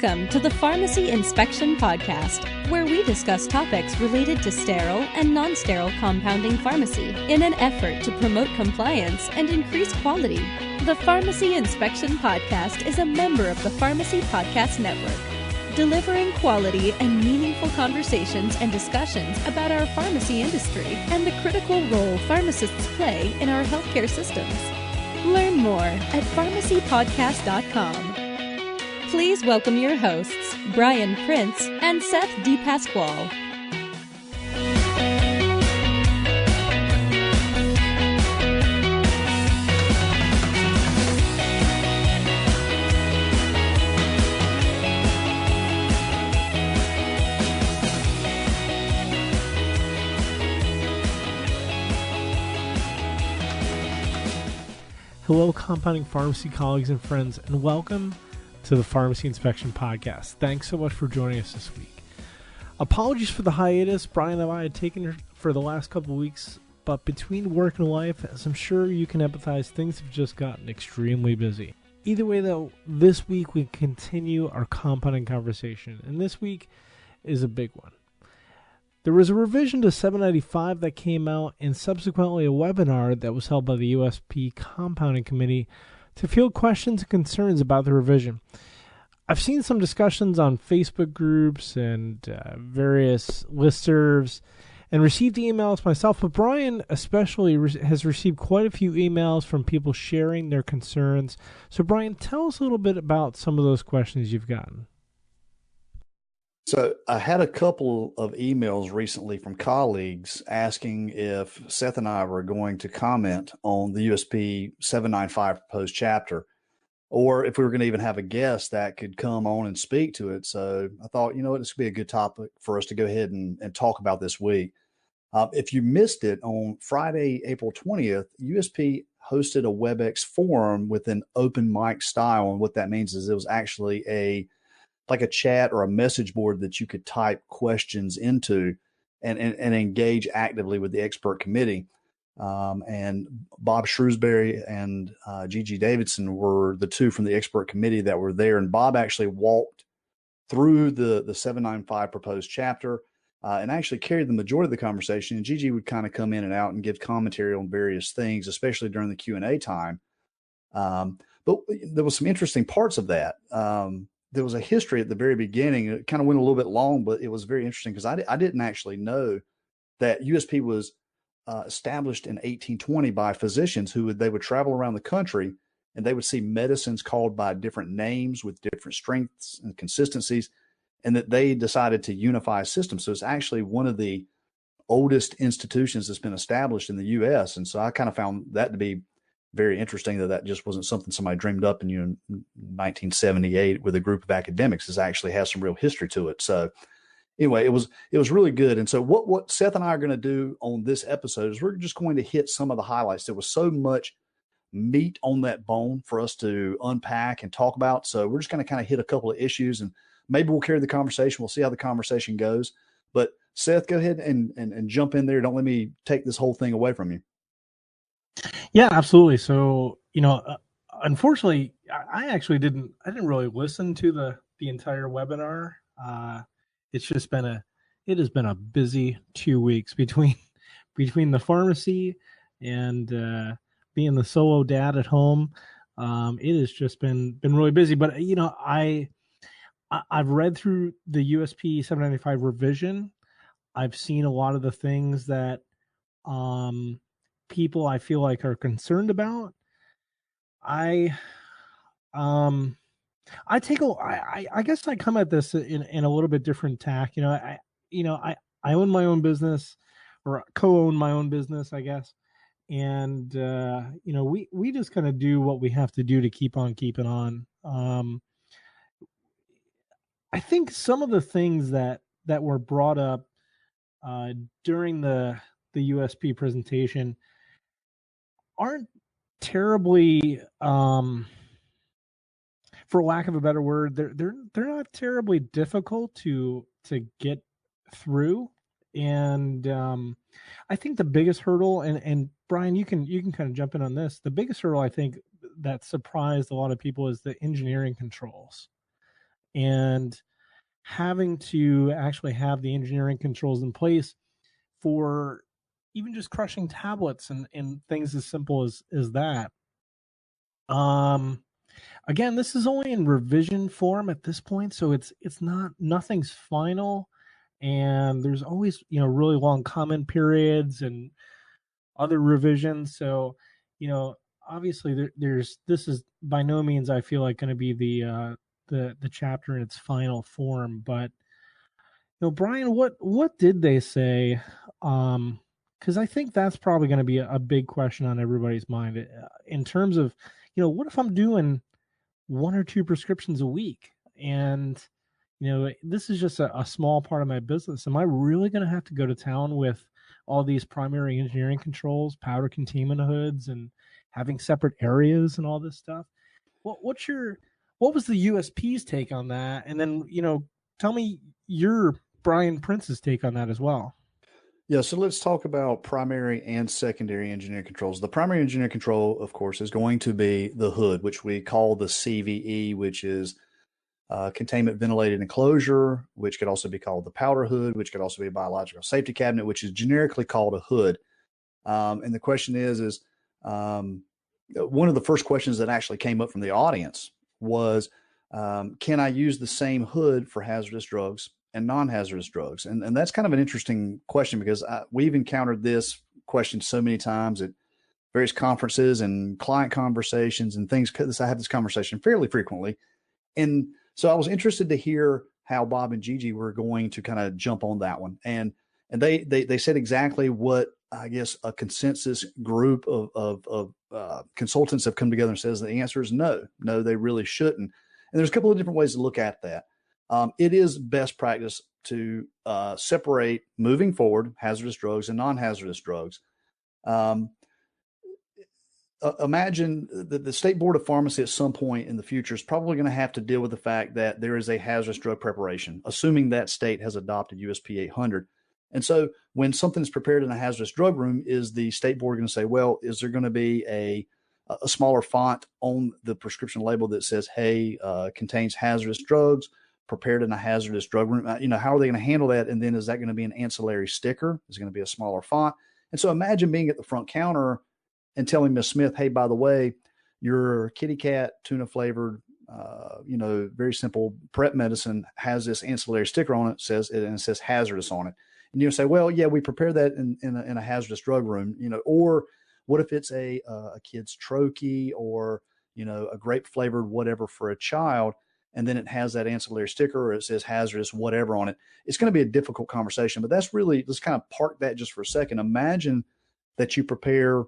Welcome to the Pharmacy Inspection Podcast, where we discuss topics related to sterile and non-sterile compounding pharmacy in an effort to promote compliance and increase quality. The Pharmacy Inspection Podcast is a member of the Pharmacy Podcast Network, delivering quality and meaningful conversations and discussions about our pharmacy industry and the critical role pharmacists play in our healthcare systems. Learn more at pharmacypodcast.com. Please welcome your hosts, Brian Prince and Seth DePasquale. Hello, compounding pharmacy colleagues and friends, and welcome to the Pharmacy Inspection Podcast. Thanks so much for joining us this week. Apologies for the hiatus Brian and I had taken for the last couple of weeks, but between work and life, as I'm sure you can empathize, things have just gotten extremely busy. Either way, though, this week we continue our compounding conversation, and this week is a big one. There was a revision to 795 that came out, and subsequently a webinar that was held by the USP Compounding Committee to field questions and concerns about the revision. I've seen some discussions on Facebook groups and various listservs and received emails myself, but Brian especially has received quite a few emails from people sharing their concerns. So Brian, tell us a little bit about some of those questions you've gotten. So I had a couple of emails recently from colleagues asking if Seth and I were going to comment on the USP 795 proposed chapter, or if we were going to even have a guest that could come on and speak to it. So I thought, you know what, this would be a good topic for us to go ahead and talk about this week. If you missed it, on Friday, April 20th, USP hosted a WebEx forum with an open mic style. And what that means is it was actually like a chat or a message board that you could type questions into and engage actively with the expert committee. And Bob Shrewsbury and Gigi Davidson were the two from the expert committee that were there. And Bob actually walked through the 795 proposed chapter and actually carried the majority of the conversation. And Gigi would kind of come in and out and give commentary on various things, especially during the Q&A time. But there was some interesting parts of that. There was a history at the very beginning. It kind of went a little bit long, but it was very interesting because I didn't actually know that USP was established in 1820 by physicians who they would travel around the country and they would see medicines called by different names with different strengths and consistencies, and that they decided to unify a system. So it's actually one of the oldest institutions that's been established in the U.S. And so I kind of found that to be very interesting that just wasn't something somebody dreamed up in 1978 with a group of academics. It actually has some real history to it. So anyway, it was really good. And so what Seth and I are going to do on this episode is we're just going to hit some of the highlights. There was so much meat on that bone for us to unpack and talk about. So we're just going to kind of hit a couple of issues and maybe we'll carry the conversation. We'll see how the conversation goes. But Seth, go ahead and jump in there. Don't let me take this whole thing away from you. Yeah, absolutely. So, unfortunately, I actually didn't really listen to the entire webinar. It has been a busy 2 weeks between the pharmacy and being the solo dad at home. It has just been really busy. But I've read through the USP 795 revision. I've seen a lot of the things that people I feel like are concerned about. I guess I come at this in a little bit different tack. I own my own business, or co-own my own business, I guess. And we just kind of do what we have to do to keep on keeping on. I think some of the things that were brought up during the USP presentation aren't terribly, for lack of a better word, they're not terribly difficult to get through. And I think the biggest hurdle, and Brian, you can kind of jump in on this. The biggest hurdle I think that surprised a lot of people is the engineering controls. and having to actually have the engineering controls in place for even just crushing tablets and things as simple as that. Again, this is only in revision form at this point, so it's nothing's final, and there's always really long comment periods and other revisions. So obviously this is by no means, I feel like, going to be the chapter in its final form. But Brian, what did they say? Because I think that's probably going to be a big question on everybody's mind in terms of what if I'm doing 1 or 2 prescriptions a week, and this is just a small part of my business. Am I really going to have to go to town with all these primary engineering controls, powder containment hoods, and having separate areas and all this stuff? What was the USP's take on that? And then tell me your Brian Prince's take on that as well. Yeah, so let's talk about primary and secondary engineering controls. The primary engineering control, of course, is going to be the hood, which we call the CVE, which is containment ventilated enclosure, which could also be called the powder hood, which could also be a biological safety cabinet, which is generically called a hood. And the question is one of the first questions that actually came up from the audience was, can I use the same hood for hazardous drugs and non-hazardous drugs? And that's kind of an interesting question, because we've encountered this question so many times at various conferences and client conversations and things. I have this conversation fairly frequently. And so I was interested to hear how Bob and Gigi were going to kind of jump on that one. And they said exactly what I guess a consensus group of consultants have come together and says the answer is no, they really shouldn't. And there's a couple of different ways to look at that. It is best practice to separate, moving forward, hazardous drugs and non-hazardous drugs. Imagine that the State Board of Pharmacy at some point in the future is probably going to have to deal with the fact that there is a hazardous drug preparation, assuming that state has adopted USP 800. And so when something is prepared in a hazardous drug room, is the state board going to say, well, is there going to be a smaller font on the prescription label that says, hey, contains hazardous drugs, prepared in a hazardous drug room? How are they going to handle that? And then is that going to be an ancillary sticker? Is it going to be a smaller font? And so imagine being at the front counter and telling Miss Smith, hey, by the way, your kitty cat tuna flavored, very simple prep medicine has this ancillary sticker on it, it says hazardous on it. And you say, well, yeah, we prepare that in a hazardous drug room, or what if it's a kid's troche or, a grape flavored whatever for a child, and then it has that ancillary sticker or it says hazardous whatever on it? It's going to be a difficult conversation, but let's kind of park that just for a second. Imagine that you prepare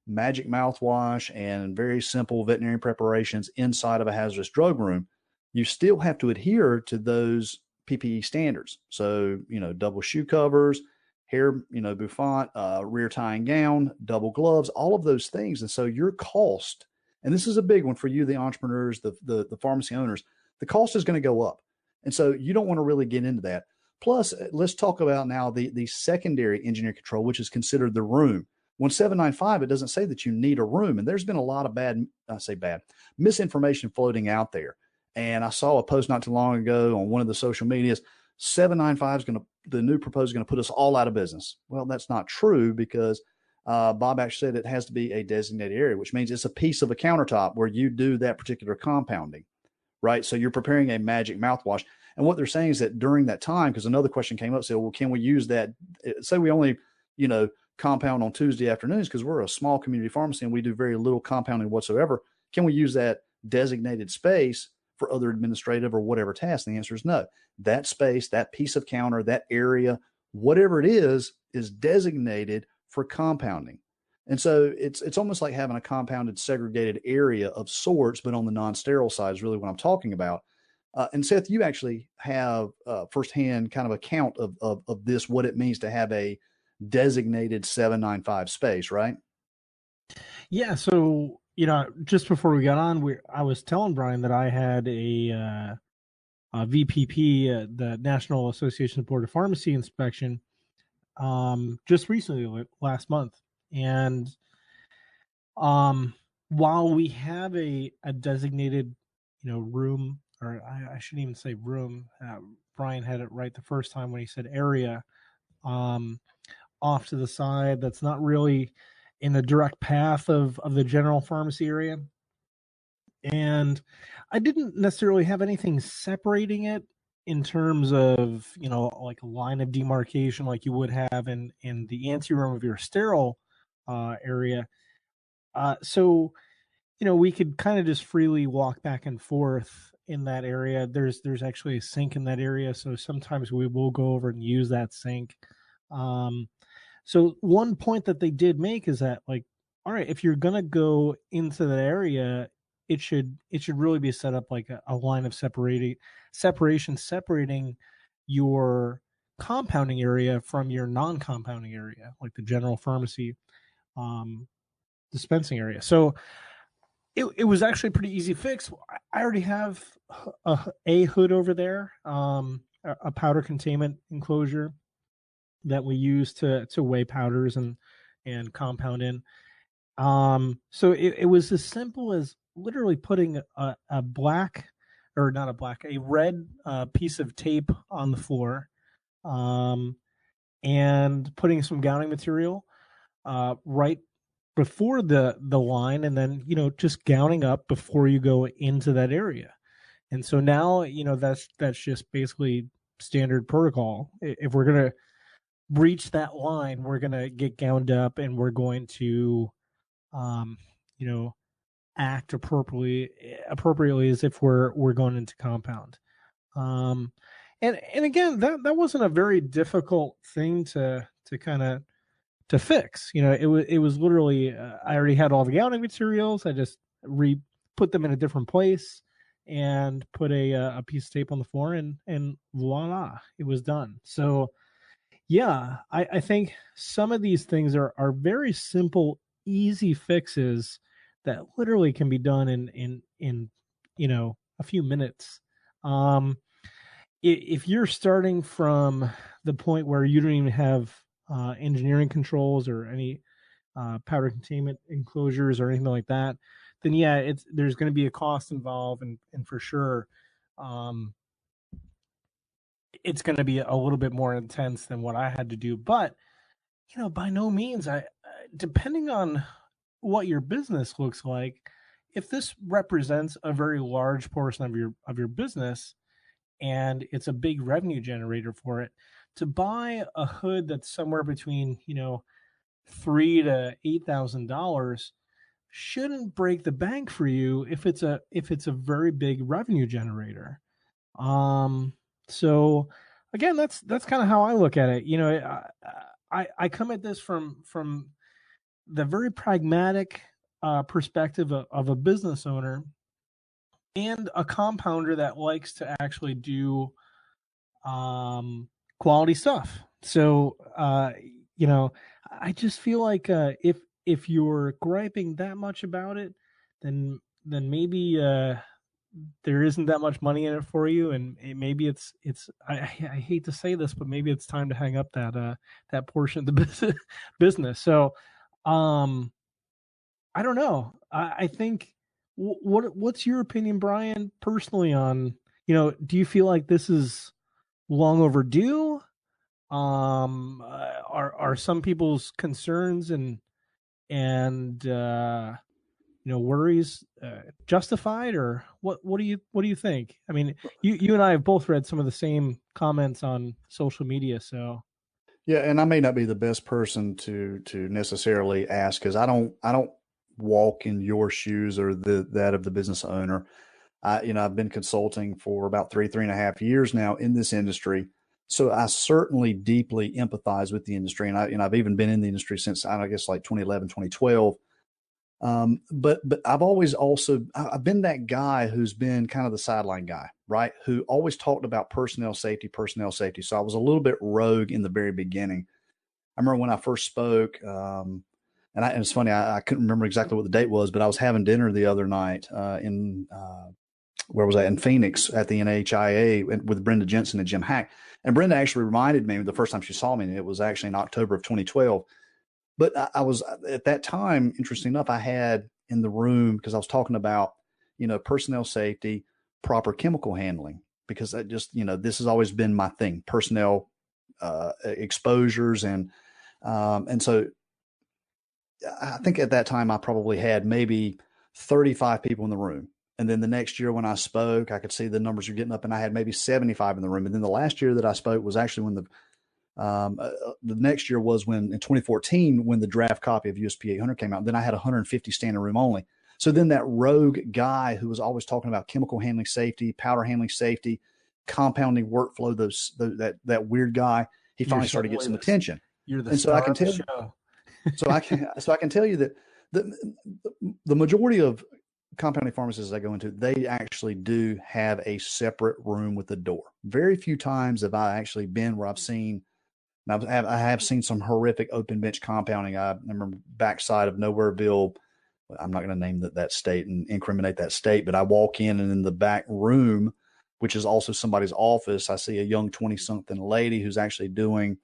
magic mouthwash and very simple veterinary preparations inside of a hazardous drug room. You still have to adhere to those PPE standards. So, double shoe covers, hair, bouffant, rear tying gown, double gloves, all of those things. And so your cost, and this is a big one for you, the entrepreneurs, the pharmacy owners, the cost is going to go up. And so you don't want to really get into that. Plus, let's talk about now the secondary engineering control, which is considered the room. 1795, it doesn't say that you need a room. And there's been a lot of misinformation floating out there. And I saw a post not too long ago on one of the social medias, 795 the new proposal is going to put us all out of business. Well, that's not true, because Bob actually said it has to be a designated area, which means it's a piece of a countertop where you do that particular compounding, right? So you're preparing a magic mouthwash. And what they're saying is that during that time, because another question came up, said, well, can we use that? Say we only, compound on Tuesday afternoons because we're a small community pharmacy and we do very little compounding whatsoever. Can we use that designated space for other administrative or whatever tasks? And the answer is no. That space, that piece of counter, that area, whatever it is designated for compounding. And so it's almost like having a compounded segregated area of sorts, but on the non-sterile side is really what I'm talking about. And Seth, you actually have firsthand kind of account of this, what it means to have a designated 795 space, right? Yeah. So, just before we got on, I was telling Brian that I had a VPP, the National Association of Board of Pharmacy inspection, just recently, last month. And while we have a designated, room or I shouldn't even say room. Brian had it right the first time when he said area, off to the side that's not really in the direct path of the general pharmacy area. And I didn't necessarily have anything separating it in terms of, like a line of demarcation like you would have in the anteroom of your sterile area. So, we could kind of just freely walk back and forth in that area. There's actually a sink in that area, so sometimes we will go over and use that sink. So one point that they did make is that, like, all right, if you're gonna go into that area, it should really be set up like a line of separating your compounding area from your non-compounding area, like the general pharmacy dispensing area. So it was actually a pretty easy fix. I already have a hood over there, a powder containment enclosure that we use to weigh powders and compound in. So it was as simple as literally putting a black, or not a black, a red piece of tape on the floor, and putting some gowning material right before the line, and then just gowning up before you go into that area. And so now that's just basically standard protocol. If we're gonna breach that line, we're gonna get gowned up, and we're going to act appropriately as if we're going into compound. And again, that wasn't a very difficult thing to kind of to fix. It was literally I already had all the gowning materials. I just put them in a different place and put a piece of tape on the floor, and voila, it was done. So yeah, I think some of these things are very simple, easy fixes that literally can be done in a few minutes. If you're starting from the point where you don't even have engineering controls or any powder containment enclosures or anything like that, then yeah, there's going to be a cost involved, and for sure, it's going to be a little bit more intense than what I had to do. But by no means, depending on what your business looks like, if this represents a very large portion of your business and it's a big revenue generator for it, to buy a hood that's somewhere between $3,000 to $8,000 shouldn't break the bank for you if it's a very big revenue generator. So again, that's kind of how I look at it. I come at this from the very pragmatic perspective of a business owner and a compounder that likes to actually do quality stuff. So I just feel like if you're griping that much about it, then maybe there isn't that much money in it for you, and maybe it's I hate to say this, but maybe it's time to hang up that portion of the business. So I don't know. I think what's your opinion, Brian, personally on do you feel like this is long overdue? Are some people's concerns and worries justified, or what do you think? I mean, you and I have both read some of the same comments on social media, so yeah, and I may not be the best person to necessarily ask, because I don't walk in your shoes or that of the business owner. I've been consulting for about 3.5 years now in this industry. So I certainly deeply empathize with the industry. And I've even been in the industry since, I guess, like 2011, 2012. But I've been that guy who's been kind of the sideline guy, right? Who always talked about personnel safety. So I was a little bit rogue in the very beginning. I remember when I first spoke, and it's funny, I couldn't remember exactly what the date was, but I was having dinner the other night where was I? In Phoenix at the NHIA with Brenda Jensen and Jim Hack. And Brenda actually reminded me the first time she saw me, and it was actually in October of 2012. But I was at that time, interesting enough, I had in the room, because I was talking about, personnel safety, proper chemical handling, because that just, this has always been my thing, personnel exposures. And so I think at that time I probably had maybe 35 people in the room. And then the next year when I spoke, I could see the numbers were getting up, and I had maybe 75 in the room. And then the last year that I spoke was actually when the next year was when in 2014, when the draft copy of USP 800 came out. Then I had 150 standing room only. So then that rogue guy who was always talking about chemical handling safety, powder handling safety, compounding workflow, that weird guy, he finally started getting some attention. You're the and so star I can of the tell show. so I can tell you that the majority of compounding pharmacies I go into, they actually do have a separate room with a door. Very few times have I actually been where I've seen, and I have seen some horrific open bench compounding. I remember backside of Nowhereville. I'm not going to name that state and incriminate that state, but I walk in, and in the back room, which is also somebody's office, I see a young 20-something lady who's actually doing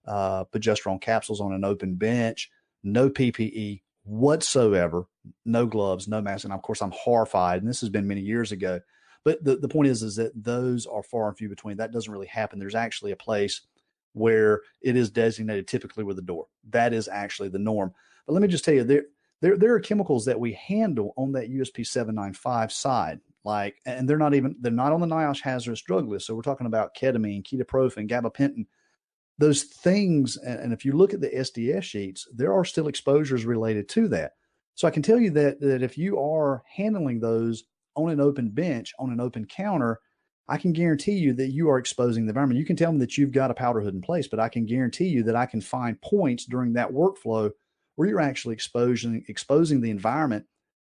progesterone capsules on an open bench, no PPE whatsoever, no gloves, no mask. And of course, I'm horrified. And this has been many years ago. But the point is that those are far and few between. That doesn't really happen. There's actually a place where it is designated typically with a door. That is actually the norm. But let me just tell you, there are chemicals that we handle on that USP 795 side, and they're not on the NIOSH hazardous drug list. So we're talking about ketamine, ketoprofen, gabapentin, those things. And if you look at the SDS sheets, there are still exposures related to that. So I can tell you that if you are handling those on an open bench, on an open counter, I can guarantee you that you are exposing the environment. You can tell me that you've got a powder hood in place, but I can guarantee you that I can find points during that workflow where you're actually exposing the environment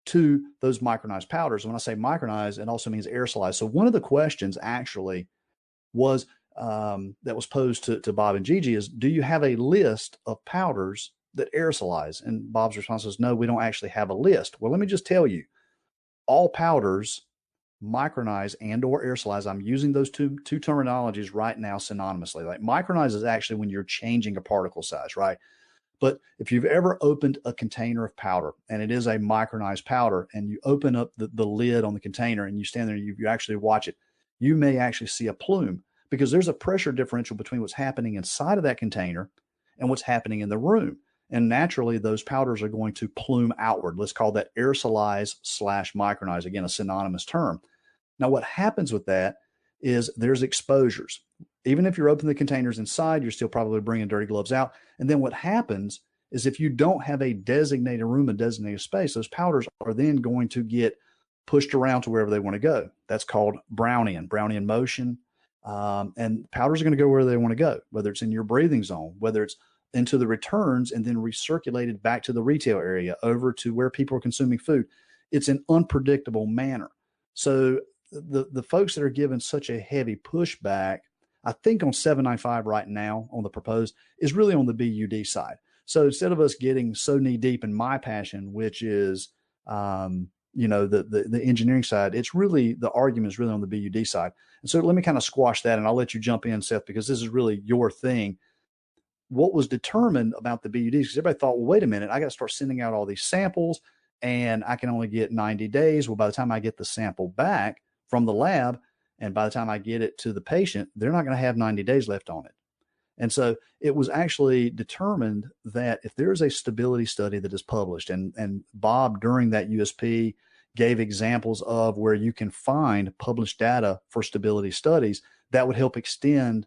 to those micronized powders. And when I say micronized, it also means aerosolized. So one of the questions actually was that was posed to Bob and Gigi is, do you have a list of powders that aerosolize? And Bob's response was, no, we don't actually have a list. Well, let me just tell you, all powders micronize and or aerosolize. I'm using those two terminologies right now synonymously. Like micronize is actually when you're changing a particle size, right? But if you've ever opened a container of powder and it is a micronized powder, and you open up the lid on the container and you stand there and you actually watch it, you may actually see a plume, because there's a pressure differential between what's happening inside of that container and what's happening in the room. And naturally, those powders are going to plume outward. Let's call that aerosolize / micronize. Again, a synonymous term. Now, what happens with that is there's exposures. Even if you're opening the containers inside, you're still probably bringing dirty gloves out. And then what happens is if you don't have a designated room, a designated space, those powders are then going to get pushed around to wherever they want to go. That's called Brownian motion. And powders are going to go where they want to go, whether it's in your breathing zone, whether it's into the returns and then recirculated back to the retail area, over to where people are consuming food. It's an unpredictable manner. So the folks that are given such a heavy pushback, I think on 795 right now on the proposed, is really on the BUD side. So instead of us getting so knee deep in my passion, which is, the engineering side, it's really, the argument is really on the BUD side. And so let me kind of squash that, and I'll let you jump in, Seth, because this is really your thing. What was determined about the BUDs, because everybody thought, well, wait a minute, I got to start sending out all these samples and I can only get 90 days. Well, by the time I get the sample back from the lab, and by the time I get it to the patient, they're not going to have 90 days left on it. And so it was actually determined that if there is a stability study that is published, and Bob during that USP gave examples of where you can find published data for stability studies that would help extend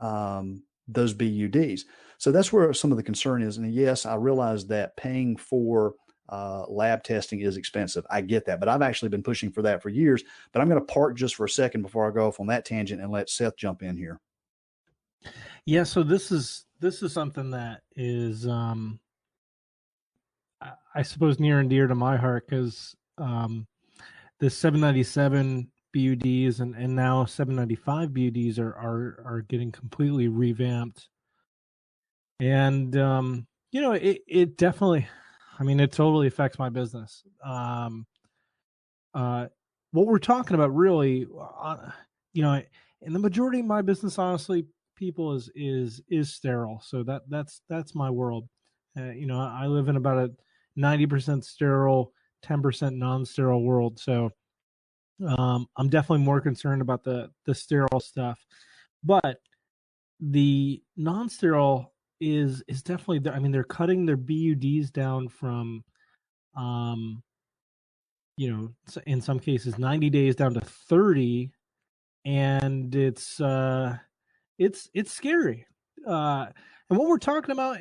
those BUDs. So that's where some of the concern is. And yes, I realize that paying for lab testing is expensive. I get that, but I've actually been pushing for that for years. But I'm going to park just for a second before I go off on that tangent and let Seth jump in here. Yeah, so this is something that is, I suppose, near and dear to my heart, because the 797 BUDs and now 795 BUDs are getting completely revamped, and it definitely, I mean, it totally affects my business. What we're talking about really, in the majority of my business, honestly, people is sterile. So that's my world. I live in about a 90% sterile, 10% non-sterile world. So I'm definitely more concerned about the sterile stuff, but the non-sterile is definitely. I mean, they're cutting their BUDs down from, um, in some cases 90 days down to 30, and it's scary. And what we're talking about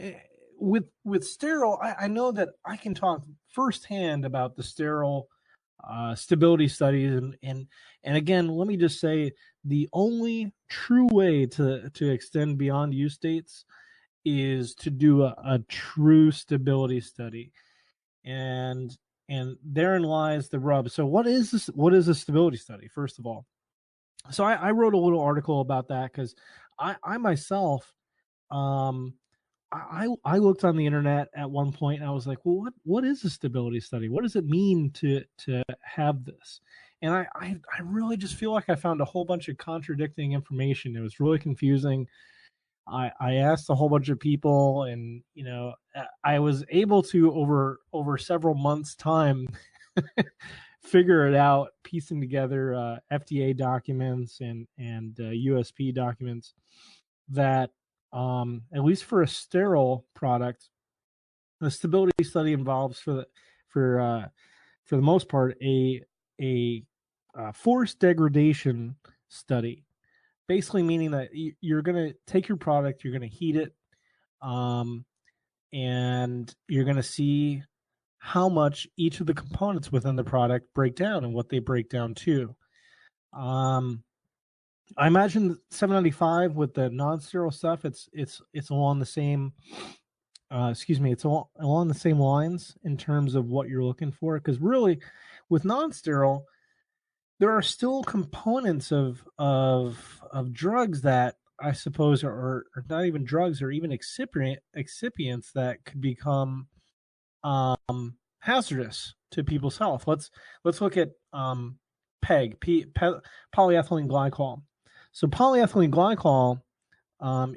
with sterile, I know that I can talk firsthand about the sterile stability studies, and again, let me just say, the only true way to extend beyond use dates is to do a true stability study, and therein lies the rub. So what is this? What is a stability study? First of all, so I wrote a little article about that because I myself, um, I looked on the internet at one point and I was like, well, what is a stability study? What does it mean to have this? And I really just feel like I found a whole bunch of contradicting information. It was really confusing. I asked a whole bunch of people, and I was able to over several months' time figure it out, piecing together FDA documents and USP documents that, at least for a sterile product, the stability study involves for the most part a force degradation study, basically meaning that you're going to take your product, you're going to heat it, and you're going to see how much each of the components within the product break down and what they break down to. I imagine 795 with the non-sterile stuff, it's along the same it's along the same lines in terms of what you're looking for, because really with non-sterile there are still components of drugs that I suppose are not even drugs, or even excipients that could become hazardous to people's health. Let's look at PEG, polyethylene glycol. So polyethylene glycol,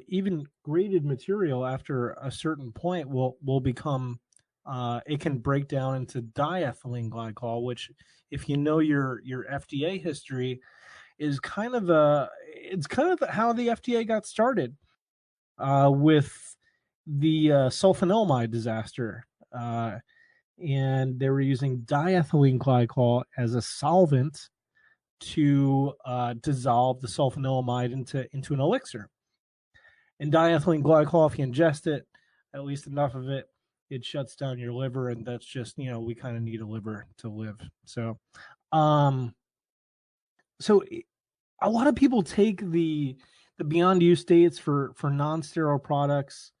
even graded material after a certain point will become, it can break down into diethylene glycol, which, if you know your FDA history, is kind of how the FDA got started with the sulfanilamide disaster, and they were using diethylene glycol as a solvent to dissolve the sulfanilamide into an elixir. And diethylene glycol, if you ingest it, at least enough of it, it shuts down your liver, and that's just, we kind of need a liver to live. So, so a lot of people take the beyond use dates for non-sterile products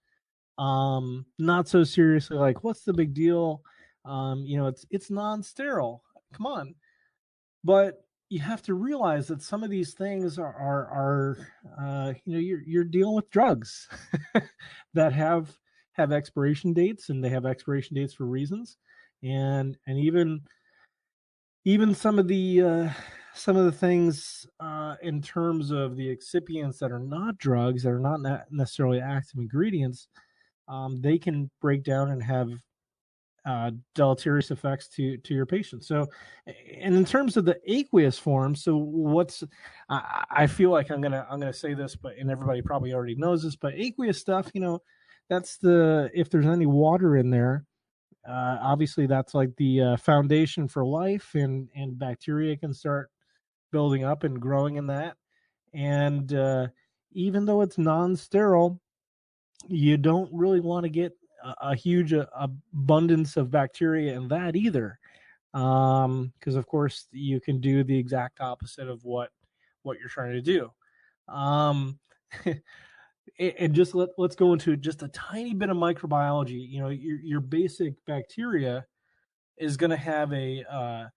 not so seriously. Like, what's the big deal? It's non-sterile. Come on. But you have to realize that some of these things are you're dealing with drugs that have expiration dates, and they have expiration dates for reasons, and even some of the things in terms of the excipients that are not drugs, that are not necessarily active ingredients, they can break down and have deleterious effects to your patients. So, and in terms of the aqueous form, so I feel like I'm gonna say this, and everybody probably already knows this, but aqueous stuff, that's if there's any water in there, obviously that's like the foundation for life, and bacteria can start building up and growing in that. And even though it's non-sterile, you don't really want to get a huge abundance of bacteria in that either, because of course you can do the exact opposite of what you're trying to do. And just let's go into just a tiny bit of microbiology. Your basic bacteria is going to have a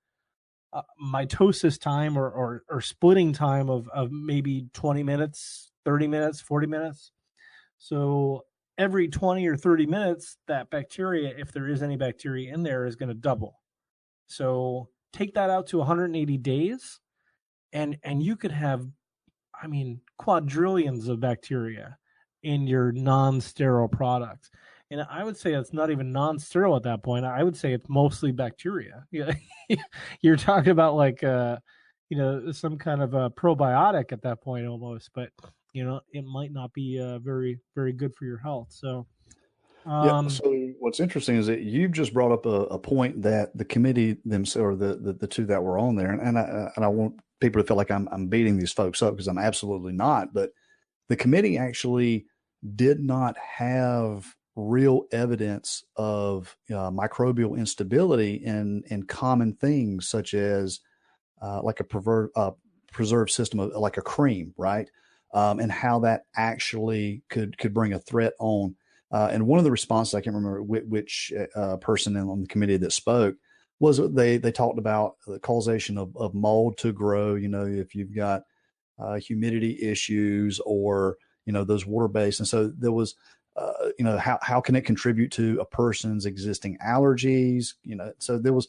mitosis time or splitting time of maybe 20 minutes, 30 minutes, 40 minutes. So every 20 or 30 minutes, that bacteria, if there is any bacteria in there, is going to double. So take that out to 180 days, and you could have, quadrillions of bacteria in your non-sterile product. And I would say it's not even non-sterile at that point. I would say it's mostly bacteria. You're talking about like some kind of a probiotic at that point almost, but it might not be very, very good for your health. So, yeah. So what's interesting is that you've just brought up a point that the committee themselves, or the two that were on there, and I want people to feel like I'm beating these folks up, because I'm absolutely not. But the committee actually did not have real evidence of microbial instability in common things such as like a preserved system of like a cream, right? And how that actually could bring a threat on. And one of the responses, I can't remember which person on the committee that spoke, was they talked about the causation of mold to grow. If you've got humidity issues or those water based, and so there was how can it contribute to a person's existing allergies? So there was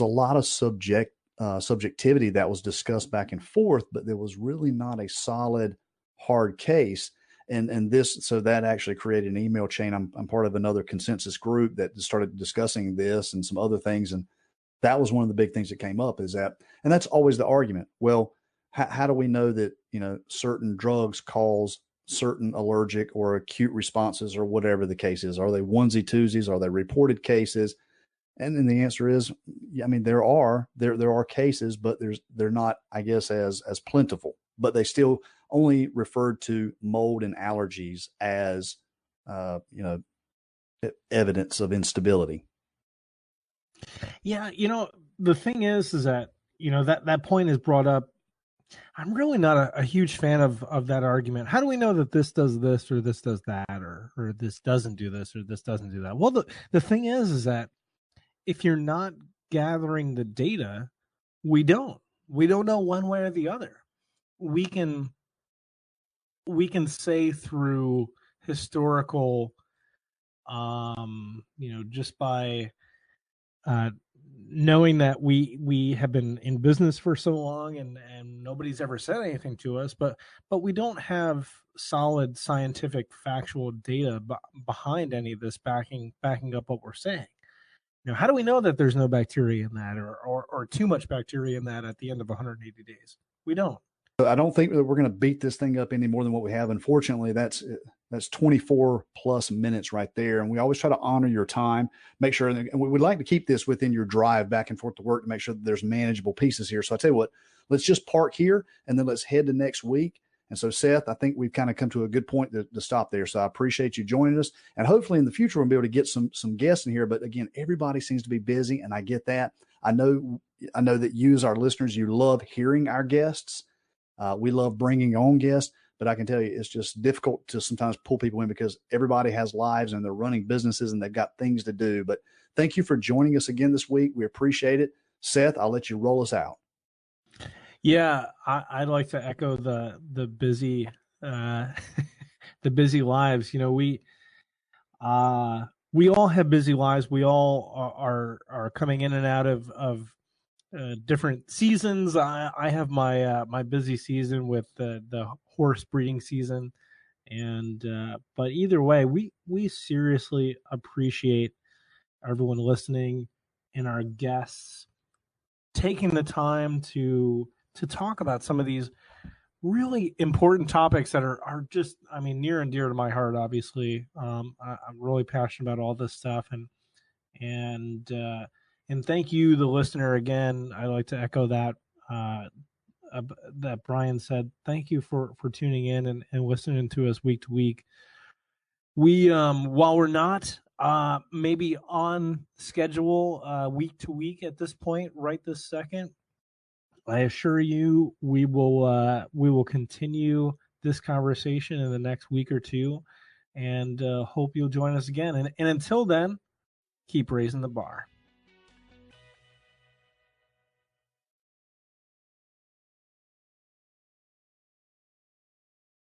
a lot of subjectivity that was discussed back and forth, but there was really not a solid hard case. And this, so that actually created an email chain. I'm part of another consensus group that started discussing this and some other things. And that was one of the big things that came up, is that, and that's always the argument. Well, how do we know that, certain drugs cause certain allergic or acute responses or whatever the case is? Are they onesie twosies? Are they reported cases? And then the answer is, I mean, there are cases, but they're not, I guess, as plentiful, but they still only referred to mold and allergies as, evidence of instability. Yeah. The thing is that, that point is brought up. I'm really not a huge fan of that argument. How do we know that this does this or this does that, or this doesn't do this or this doesn't do that? Well, the thing is that if you're not gathering the data, we don't know one way or the other. We can say through historical, just by knowing that we have been in business for so long and nobody's ever said anything to us, but we don't have solid scientific factual data behind any of this backing up what we're saying. How do we know that there's no bacteria in that or too much bacteria in that at the end of 180 days? We don't. I don't think that we're going to beat this thing up any more than what we have. Unfortunately, that's 24 plus minutes right there. And we always try to honor your time, make sure, and we would like to keep this within your drive back and forth to work to make sure that there's manageable pieces here. So I tell you what, let's just park here and then let's head to next week. And so, Seth, I think we've kind of come to a good point to stop there. So I appreciate you joining us. And hopefully in the future, we'll be able to get some guests in here. But again, everybody seems to be busy, and I get that. I know that you, as our listeners, you love hearing our guests. We love bringing on guests, but I can tell you it's just difficult to sometimes pull people in because everybody has lives and they're running businesses and they've got things to do. But thank you for joining us again this week. We appreciate it. Seth, I'll let you roll us out. Yeah, I'd like to echo the busy the busy lives. We all have busy lives. We all are coming in and out of different seasons. I have my busy season with the horse breeding season, and but either way, we seriously appreciate everyone listening and our guests taking the time to talk about some of these really important topics that are just, I mean, near and dear to my heart. Obviously, I'm really passionate about all this stuff, and thank you, the listener. Again, I'd like to echo that that Brian said. Thank you for tuning in and listening to us week to week. We, while we're not maybe on schedule week to week at this point, right this second, I assure you we will continue this conversation in the next week or two, and hope you'll join us again. And until then, keep raising the bar.